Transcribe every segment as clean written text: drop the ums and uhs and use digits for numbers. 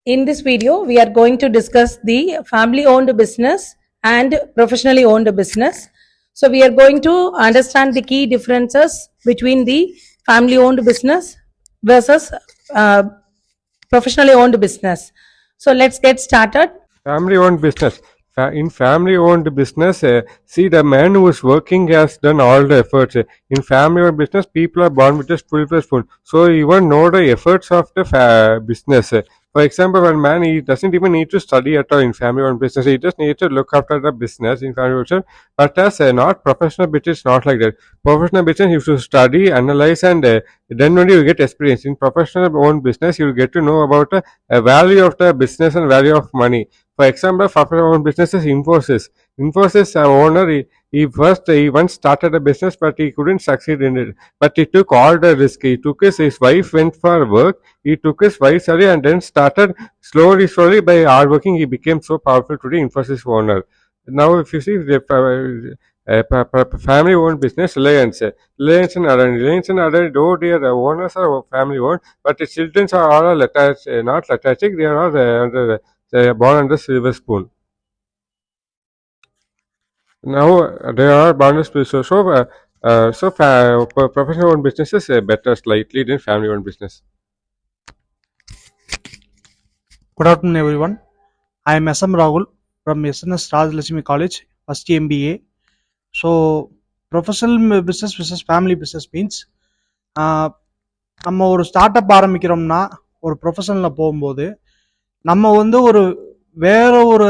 In this video, we are going to discuss the family owned business and professionally owned business. So, we are going to understand the key differences between the family owned business versus uh, professionally owned business. So, let's get started. Family owned business. In family owned business, see the man who is working has done all the efforts. In family owned business, people are born with a full spoon. So even know the efforts of the business. For example, one man he doesn't even need to study at all in family owned business. He just needs to look after the business in family owned business. But as not professional business, not like that. Professional business, you should study, analyze, and then only you get experience. In professional owned business, you get to know about the value of the business and value of money. For example, family-owned businesses, Infosys. Infosys owner, he once started a business, but he couldn't succeed in it. But he took all the risk. He took his wife went for work. He took his wife's salary and then started slowly by hard working. He became so powerful today, Infosys owner. Now, if you see the family-owned business, Reliance and Adani, though their owners are family-owned, but the children are all attached, not lethargic. They are all they are born under silver spoon. Now they are born under silver. Professional owned businesses better slightly than family owned business. Good afternoon, everyone. I am SM Rahul from SNS Rajlakshmi College, first MBA. So, professional business versus family business means நம்ம ஒரு start up ஆரம்பிக்கிறோம்னா ஒரு ப்ரொஃபஷனில் போகும்போது நம்ம வந்து வேற ஒரு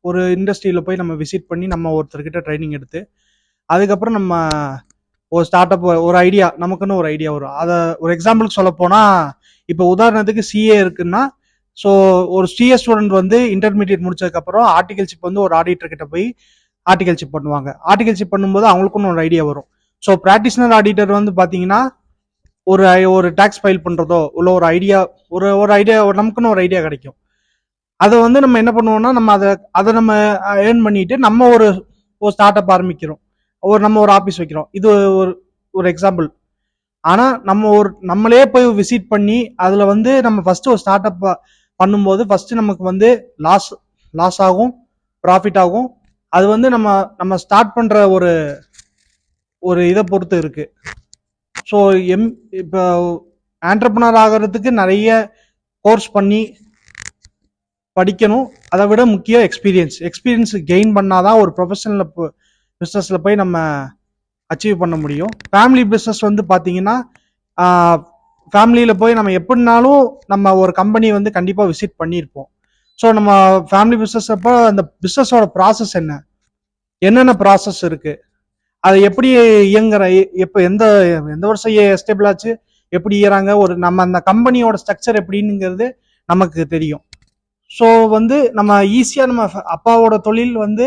ஒரு இண்டஸ்ட்ரியில் போய் நம்ம விசிட் பண்ணி நம்ம ஒருத்தர்கிட்ட ட்ரைனிங் எடுத்து அதுக்கப்புறம் நம்ம ஒரு ஸ்டார்ட் அப் ஒரு ஐடியா நமக்குன்னு ஒரு ஐடியா வரும். அதை ஒரு எக்ஸாம்பிளுக்கு சொல்ல போனால் இப்போ உதாரணத்துக்கு சிஏ இருக்குன்னா ஸோ ஒரு சிஏ ஸ்டூடெண்ட் வந்து இன்டர்மீடியட் முடிச்சதுக்கப்புறம் ஆர்டிகல்ஷிப் வந்து ஒரு ஆடிட்டர் கிட்ட போய் ஆர்டிகல்ஷிப் பண்ணுவாங்க. ஆர்டிகல்ஷிப் பண்ணும்போது அவங்களுக்குன்னு ஒரு ஐடியா வரும். ஸோ ப்ராக்டிஷனல் ஆடிட்டர் வந்து பார்த்தீங்கன்னா ஒரு ஒரு டேக்ஸ் ஃபைல் பண்ணுறதோ உள்ள ஒரு ஐடியா ஒரு ஐடியா நமக்குன்னு ஒரு ஐடியா கிடைக்கும். அதை வந்து நம்ம என்ன பண்ணுவோம்னா நம்ம அதை நம்ம ஏர்ன் பண்ணிட்டு நம்ம ஒரு ஸ்டார்ட் அப் ஆரம்பிக்கிறோம், நம்ம ஒரு ஆஃபீஸ் வைக்கிறோம். இது ஒரு எக்ஸாம்பிள். ஆனால் நம்மளே போய் விசிட் பண்ணி அதில் வந்து நம்ம ஃபர்ஸ்ட் ஒரு ஸ்டார்ட் அப் பண்ணும்போது ஃபர்ஸ்ட் நமக்கு வந்து லாஸ் ஆகும், ப்ராஃபிட் ஆகும். அது வந்து நம்ம ஸ்டார்ட் பண்ற ஒரு இதை பொறுத்து இருக்கு. ஸோ இப்போ ஆண்டர்பனர் ஆகிறதுக்கு நிறைய கோர்ஸ் பண்ணி படிக்கணும். அதை விட முக்கியம் எக்ஸ்பீரியன்ஸ் கெயின் பண்ணாதான் ஒரு ப்ரொஃபஷனல் பிஸ்னஸ்ல போய் நம்ம அச்சீவ் பண்ண முடியும். ஃபேமிலி பிஸ்னஸ் வந்து பார்த்தீங்கன்னா ஃபேமிலியில் போய் நம்ம எப்படினாலும் நம்ம ஒரு கம்பெனி வந்து கண்டிப்பாக விசிட் பண்ணியிருப்போம். ஸோ நம்ம ஃபேமிலி பிஸ்னஸ் அப்போ அந்த பிஸ்னஸோட ப்ராசஸ் என்னென்ன ப்ராசஸ் இருக்கு, அது எப்படி இயங்குற, எப்போ எந்த வருஷம் எஸ்டேபிள் ஆச்சு, எப்படி இயறாங்க, நம்ம அந்த கம்பெனியோட ஸ்ட்ரக்சர் எப்படிங்கிறது நமக்கு தெரியும். ஸோ வந்து நம்ம ஈஸியாக நம்ம அப்பாவோட தொழில் வந்து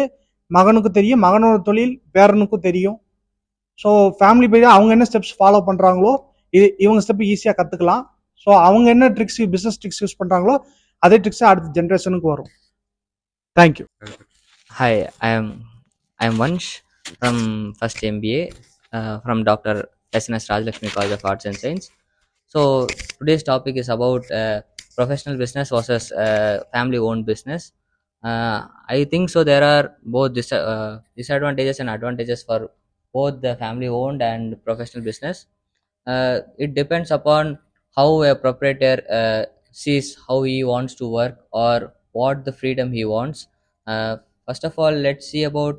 மகனுக்கு தெரியும், மகனோட தொழில் பேரனுக்கும் தெரியும். ஸோ ஃபேமிலி போய் அவங்க என்ன ஸ்டெப்ஸ் ஃபாலோ பண்ணுறாங்களோ இவங்க ஸ்டெப் ஈஸியாக கற்றுக்கலாம். ஸோ அவங்க என்ன ட்ரிக்ஸ் பிஸ்னஸ் ட்ரிக்ஸ் யூஸ் பண்ணுறாங்களோ அதே ட்ரிக்ஸ் அடுத்த ஜென்ரேஷனுக்கு வரும். Thank you. Hi, I am Vansh from first MBA from Dr. SNS Rajlakshmi College of Arts and Science. So today's topic is about professional business versus family-owned business. I think so. There are both disadvantages and advantages for both the family-owned and professional business. It depends upon how a proprietor sees how he wants to work or what the freedom he wants. First of all, let's see about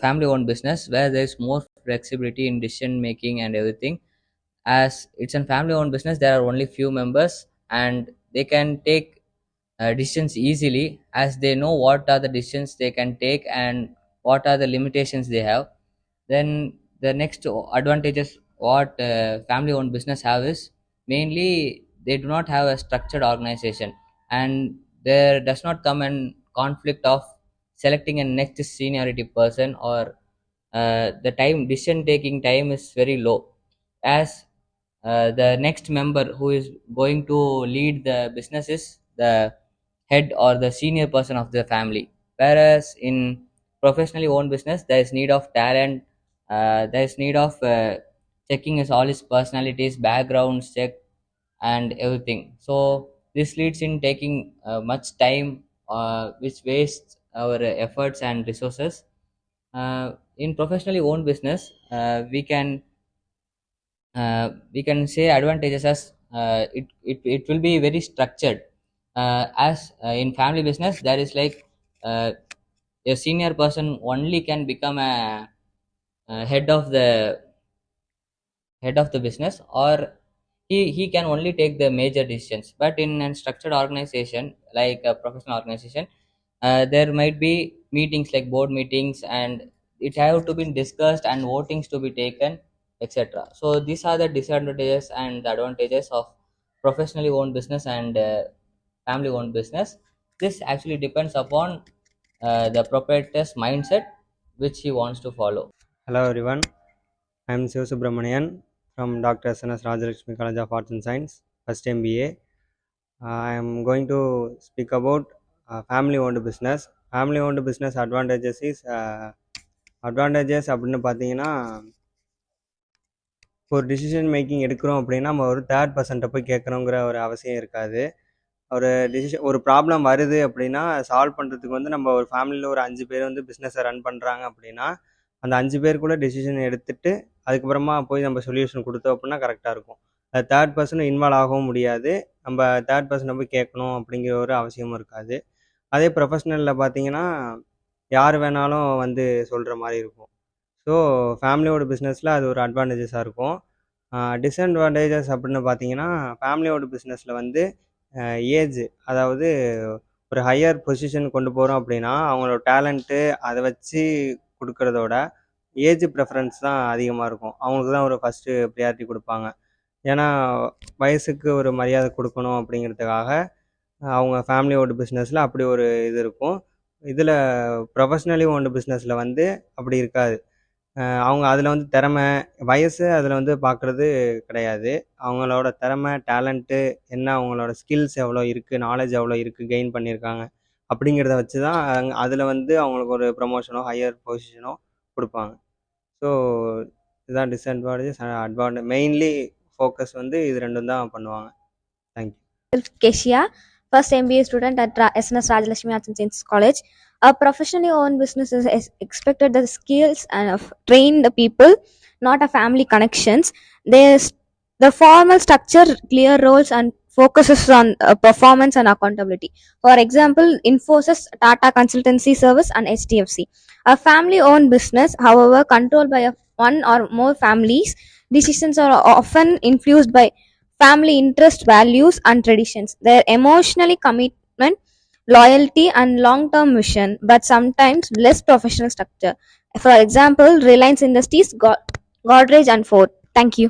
family owned business where there is more flexibility in decision making and everything. As it's a family owned business, there are only few members and they can take decisions easily as they know what are the decisions they can take and what are the limitations they have. Then the next advantages what family owned business have is mainly they do not have a structured organization and there does not come an conflict of selecting a next seniority person or the time decision taking time is very low as the next member who is going to lead the business is the head or the senior person of the family, whereas in professionally owned business there is need of talent, there is need of checking his all his personalities backgrounds check and everything. So This leads in taking much time, which wastes our efforts and resources. In professionally owned business, we can say advantages as it will be very structured. As in family business, there is like uh, a senior person only can become a head of the business, or he can only take the major decisions. But in a structured organization like a professional organization, there might be meetings like board meetings, and it have to be discussed and votings to be taken, etc. So these are the disadvantages and the advantages of professionally owned business and family owned business. This actually depends upon the proprietor's mindset which he wants to follow. Hello everyone, I am Siva Subramanian from Dr. S.N.S. Rajalakshmi College of Arts and Science, first MBA. I am going to speak about family owned business. Family owned business advantages is advantages அப்படின்னு பார்த்தீங்கன்னா, ஒரு decision making எடுக்கிறோம் அப்படின்னா நம்ம ஒரு third பர்சன்ட்டை போய் கேட்கணுங்கிற ஒரு அவசியம் இருக்காது. ஒரு ப்ராப்ளம் வருது அப்படின்னா சால்வ் பண்ணுறதுக்கு வந்து நம்ம ஒரு ஃபேமிலியில் ஒரு 5 பேர் வந்து பிஸ்னஸை ரன் பண்ணுறாங்க அப்படின்னா, அந்த 5 பேர் கூட டிசிஷன் எடுத்துட்டு அதுக்கப்புறமா போய் நம்ம சொல்யூஷன் கொடுத்தோம் அப்படின்னா கரெக்டாக இருக்கும். அது தேர்ட் பர்சனும் இன்வால்வ் ஆகவும் முடியாது. நம்ம தேர்ட் பர்சனை போய் கேட்கணும் அப்படிங்கிற ஒரு அவசியமும் இருக்காது. அதே ப்ரொஃபஷ்னலில் பார்த்தீங்கன்னா, யார் வேணாலும் வந்து சொல்கிற மாதிரி இருக்கும். ஸோ ஃபேமிலியோட பிஸ்னஸில் அது ஒரு அட்வான்டேஜஸாக இருக்கும். டிஸ்அட்வான்டேஜஸ் அப்படின்னு பார்த்தீங்கன்னா, ஃபேமிலியோட பிஸ்னஸில் வந்து ஏஜ், அதாவது ஒரு ஹையர் பொசிஷன் கொண்டு போகிறோம் அப்படின்னா அவங்களோட டேலண்ட்டு அதை வச்சு கொடுக்கறதோட ஏஜ் ப்ரெஃபரன்ஸ் தான் அதிகமாக இருக்கும். அவங்களுக்கு தான் ஒரு ஃபஸ்ட்டு ப்ரியாரிட்டி கொடுப்பாங்க. ஏன்னா வயசுக்கு ஒரு மரியாதை கொடுக்கணும் அப்படிங்கிறதுக்காக அவங்க ஃபேமிலியோட பிஸ்னஸில் அப்படி ஒரு இது இருக்கும். இதில் ப்ரொஃபஷ்னலி ஓன்டு பிஸ்னஸில் வந்து அப்படி இருக்காது. அவங்க அதில் வந்து திறமை, வயசு அதில் வந்து பார்க்குறது கிடையாது. அவங்களோட திறமை, டேலண்ட்டு என்ன, அவங்களோட ஸ்கில்ஸ் எவ்வளோ இருக்குது, நாலேஜ் எவ்வளோ இருக்குது, கெயின் பண்ணியிருக்காங்க அப்படிங்கிறத வச்சு தான் அதில் வந்து அவங்களுக்கு ஒரு ப்ரமோஷனோ ஹையர் பொசிஷனோ கொடுப்பாங்க. ஸோ இதுதான் டிஸ்அட்வான்டேஜஸ் அண்ட் மெயின்லி ஃபோக்கஸ் வந்து இது ரெண்டும் தான் பண்ணுவாங்க. Thank you. Kesia, first MBA student at SNS Rajalakshmi Arts and Sciences College. A professionally owned business is expected the skills and of train the people, not a family connections. There's the formal structure, clear roles, and focuses on performance and accountability. For example, Infosys, Tata Consultancy Service, and HDFC. A family-owned business, however, controlled by one or more families, decisions are often influenced by family interest, values, and traditions. Their emotionally commitment, loyalty, and long-term vision, but sometimes less professional structure. For example, Reliance Industries, Godrej, and Ford. Thank you.